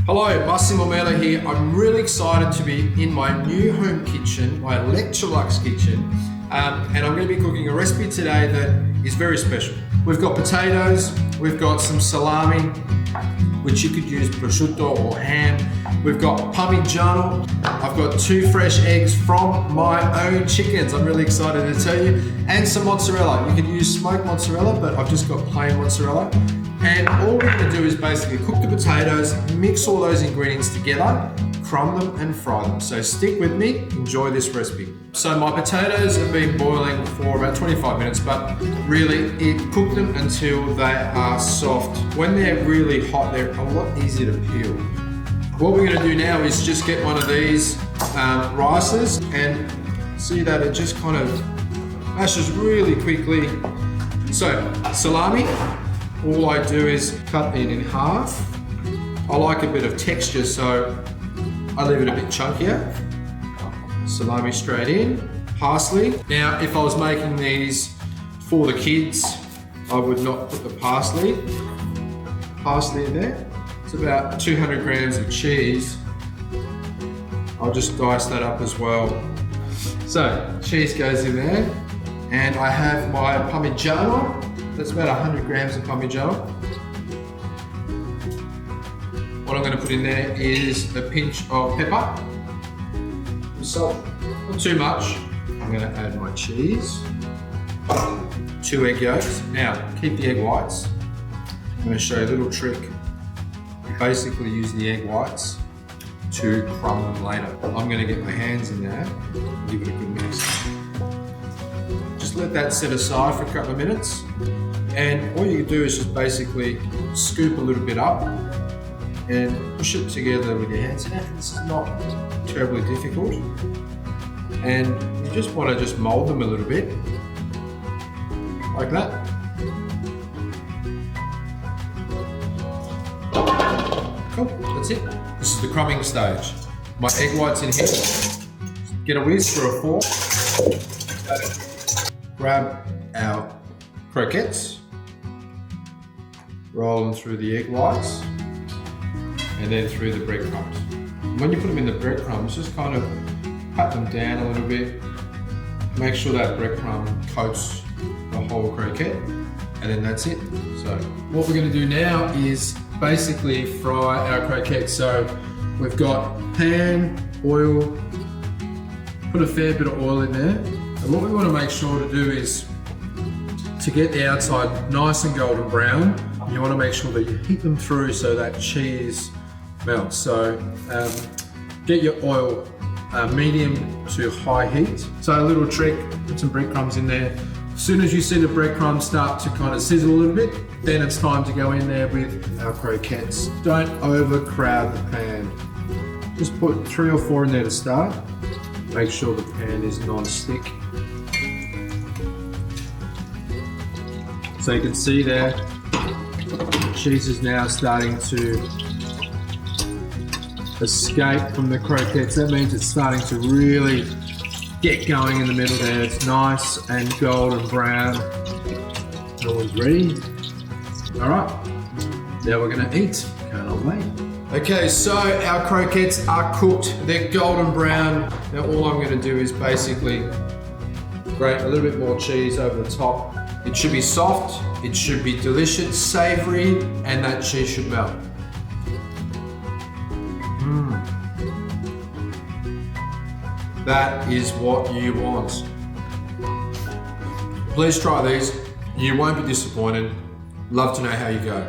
Hello, Massimo Mele here. I'm really excited to be in my new home kitchen, my Electrolux kitchen, and I'm going to be cooking a recipe today that is very special. We've got potatoes, we've got some salami, which you could use prosciutto or ham. We've got parmigiano. I've got 2 fresh eggs from my own chickens. I'm really excited to tell you. And some mozzarella. You could use smoked mozzarella, but I've just got plain mozzarella. And all we're going to do is basically cook the potatoes, mix all those ingredients together, crumb them and fry them. So stick with me, enjoy this recipe. So my potatoes have been boiling for about 25 minutes, but really cook them until they are soft. When they're really hot, they're a lot easier to peel. What we're going to do now is just get one of these rices and see that it just kind of mashes really quickly. So salami, all I do is cut it in half. I like a bit of texture, so I leave it a bit chunkier. Salami straight in. Parsley. Now, if I was making these for the kids, I would not put the parsley in there. It's about 200 grams of cheese. I'll just dice that up as well. So, cheese goes in there. And I have my parmigiano. That's about 100 grams of parmigiano. What I'm going to put in there is a pinch of pepper, salt, not too much. I'm going to add my cheese, 2 egg yolks. Now, keep the egg whites. I'm going to show you a little trick. You basically use the egg whites to crumb them later. I'm going to get my hands in there and give it a good mix. Just let that set aside for a couple of minutes. And all you do is just basically scoop a little bit up and push it together with your hands. This is not terribly difficult. And you just want to just mold them a little bit, like that. Cool, that's it. This is the crumbing stage. My egg whites in here. Get a whisk or a fork. Grab our croquettes. Roll them through the egg whites and then through the breadcrumbs. When you put them in the breadcrumbs, just kind of pat them down a little bit. Make sure that breadcrumb coats the whole croquette, and then that's it. So what we're going to do now is basically fry our croquettes. So we've got pan, oil, put a fair bit of oil in there. And what we want to make sure to do is to get the outside nice and golden brown, you want to make sure that you heat them through so that cheese melts. So get your oil medium to high heat. So a little trick, put some breadcrumbs in there. As soon as you see the breadcrumbs start to kind of sizzle a little bit, then it's time to go in there with our croquettes. Don't overcrowd the pan. Just put 3 or 4 in there to start. Make sure the pan is non-stick. So you can see there, cheese is now starting to escape from the croquettes. That means it's starting to really get going in the middle there. It's nice and golden brown. Always ready. All right, now we're gonna eat. Can't wait. Okay, so our croquettes are cooked. They're golden brown. Now all I'm gonna do is basically grate a little bit more cheese over the top. It should be soft, it should be delicious, savory, and that cheese should melt. That is what you want. Please try these. You won't be disappointed. Love to know how you go.